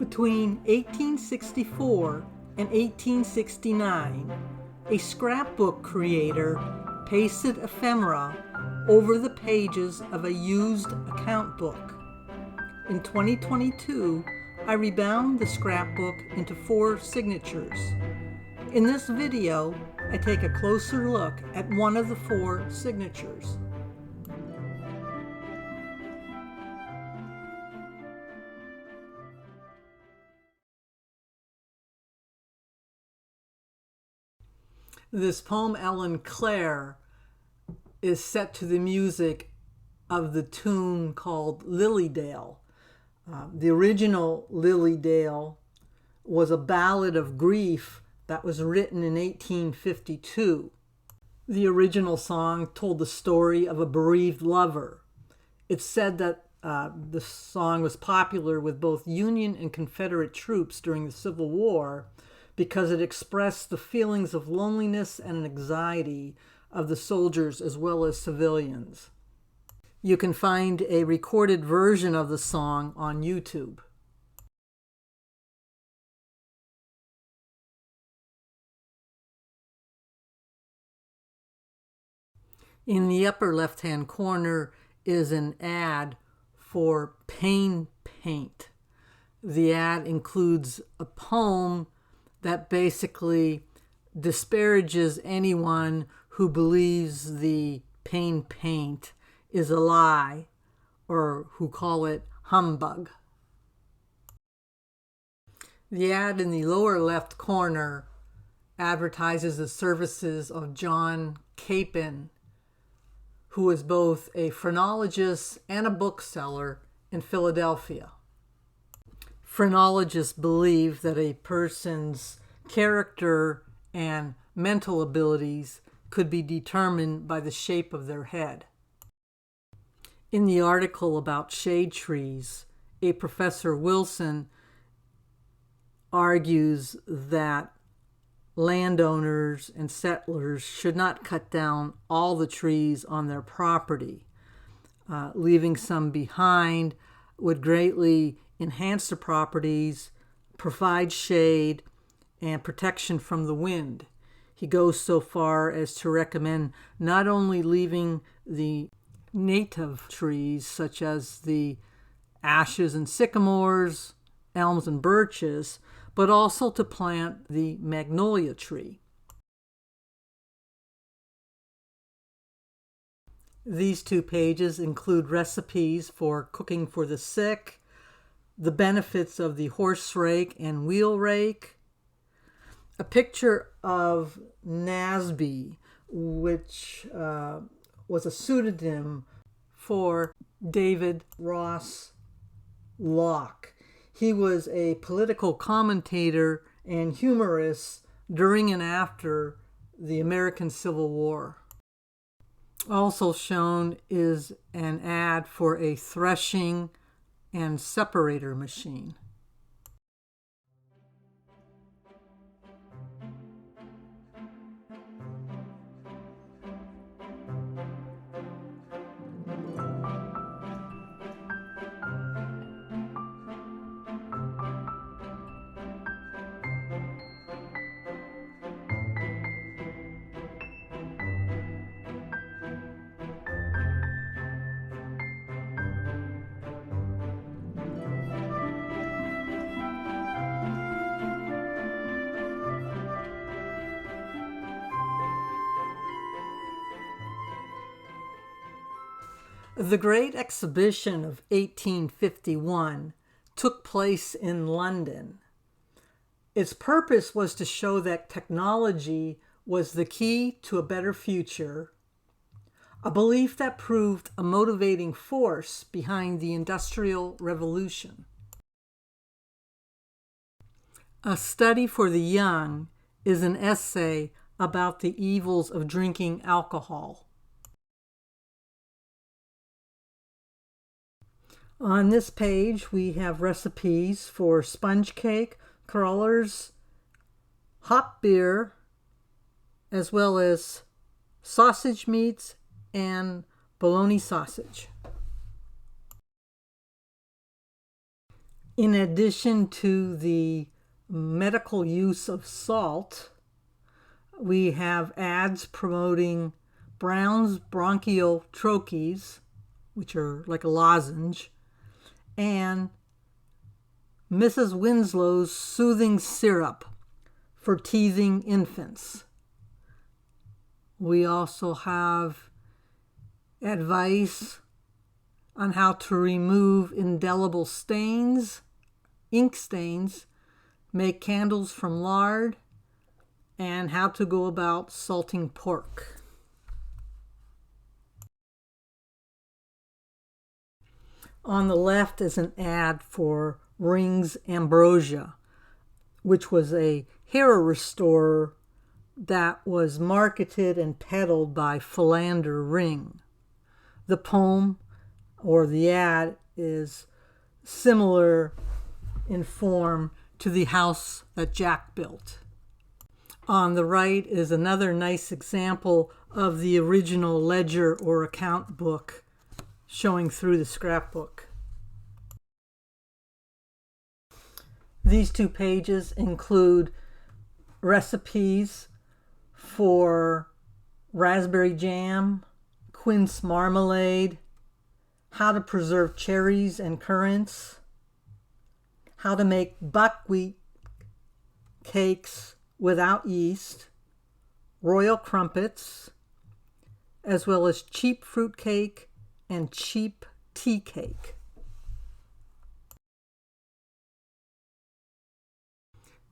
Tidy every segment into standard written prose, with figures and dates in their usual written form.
Between 1864 and 1869, a scrapbook creator pasted ephemera over the pages of a used account book. In 2022, I rebound the scrapbook into 4 signatures. In this video, I take a closer look at one of the 4 signatures. This poem, Ellen Clare, is set to the music of the tune called Lilydale. The original Lilydale was a ballad of grief that was written in 1852. The original song told the story of a bereaved lover. It's said that the song was popular with both Union and Confederate troops during the Civil War because it expressed the feelings of loneliness and anxiety of the soldiers as well as civilians. You can find a recorded version of the song on YouTube. In the upper left-hand corner is an ad for Pain Paint. The ad includes a poem that basically disparages anyone who believes the pain paint is a lie or who call it humbug. The ad in the lower left corner advertises the services of John Capon, who is both a phrenologist and a bookseller in Philadelphia. Phrenologists believe that a person's character and mental abilities could be determined by the shape of their head. In the article about shade trees, a Professor Wilson argues that landowners and settlers should not cut down all the trees on their property. Leaving some behind would greatly enhance the properties, provide shade, and protection from the wind. He goes so far as to recommend not only leaving the native trees, such as the ashes and sycamores, elms and birches, but also to plant the magnolia tree. These 2 pages include recipes for cooking for the sick, the benefits of the horse rake and wheel rake, a picture of Nasby, which was a pseudonym for David Ross Locke. He was a political commentator and humorist during and after the American Civil War. Also shown is an ad for a threshing and separator machine. The Great Exhibition of 1851 took place in London. Its purpose was to show that technology was the key to a better future, a belief that proved a motivating force behind the Industrial Revolution. A Study for the Young is an essay about the evils of drinking alcohol. On this page, we have recipes for sponge cake, crullers, hop beer, as well as sausage meats and bologna sausage. In addition to the medical use of salt, we have ads promoting Brown's bronchial troches, which are like a lozenge, and Mrs. Winslow's soothing syrup for teething infants. We also have advice on how to remove indelible stains, ink stains, make candles from lard, and how to go about salting pork. On the left is an ad for Rings Ambrosia, which was a hair restorer that was marketed and peddled by Philander Ring. The poem or the ad is similar in form to the house that Jack built. On the right is another nice example of the original ledger or account book showing through the scrapbook. These two pages include recipes for raspberry jam, quince marmalade, how to preserve cherries and currants, how to make buckwheat cakes without yeast, royal crumpets, as well as cheap fruit cake and cheap tea cake.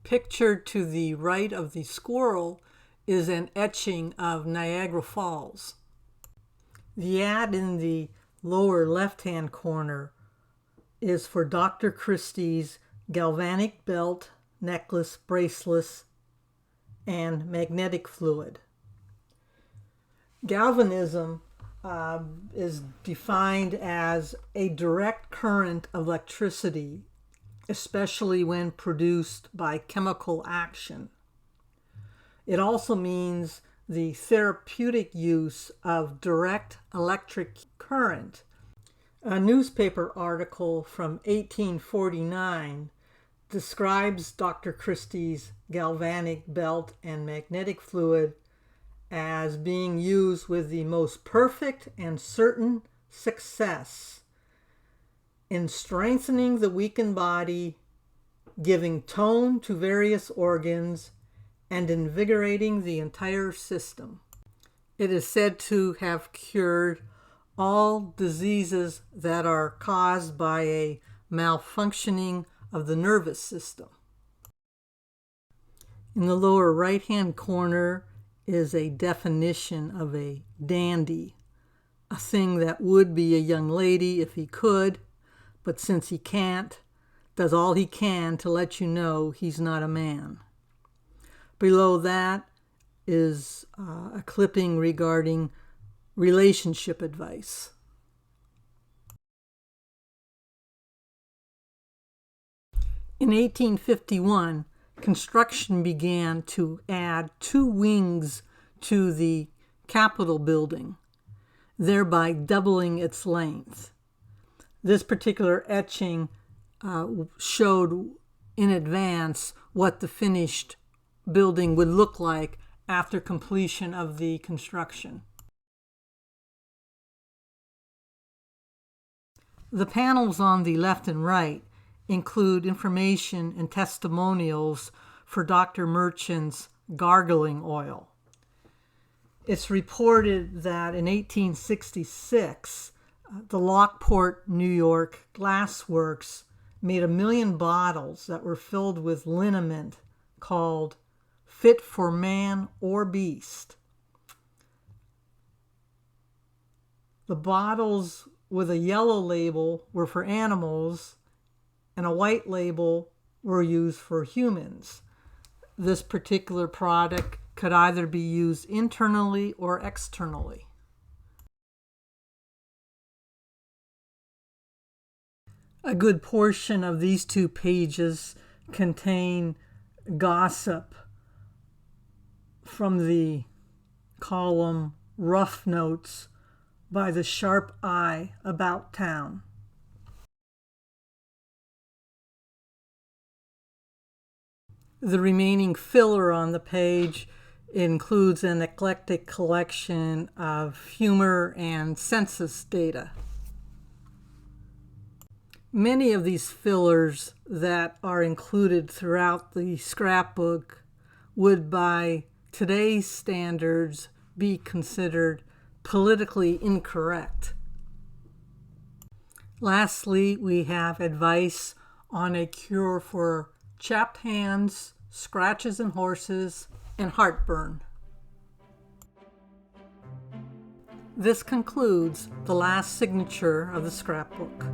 Pictured to the right of the squirrel is an etching of Niagara Falls. The ad in the lower left-hand corner is for Dr. Christie's galvanic belt, necklace, bracelets, and magnetic fluid. Galvanism is defined as a direct current of electricity, especially when produced by chemical action. It also means the therapeutic use of direct electric current. A newspaper article from 1849 describes Dr. Christie's galvanic belt and magnetic fluid as being used with the most perfect and certain success in strengthening the weakened body, giving tone to various organs, and invigorating the entire system. It is said to have cured all diseases that are caused by a malfunctioning of the nervous system. In the lower right-hand corner is a definition of a dandy, a thing that would be a young lady if he could, but since he can't, does all he can to let you know he's not a man. Below that is a clipping regarding relationship advice. In 1851, construction began to add 2 wings to the Capitol building, thereby doubling its length. This particular etching showed in advance what the finished building would look like after completion of the construction. The panels on the left and right include information and testimonials for Dr. Merchant's gargling oil. It's reported that in 1866, the Lockport, New York Glass Works made 1 million bottles that were filled with liniment called Fit for Man or Beast. The bottles with a yellow label were for animals and a white label were used for humans. This particular product could either be used internally or externally. A good portion of these 2 pages contain gossip from the column Rough Notes by the Sharp Eye About Town. The remaining filler on the page includes an eclectic collection of humor and census data. Many of these fillers that are included throughout the scrapbook would, by today's standards, be considered politically incorrect. Lastly, we have advice on a cure for chapped hands, scratches in horses, and heartburn. This concludes the last signature of the scrapbook.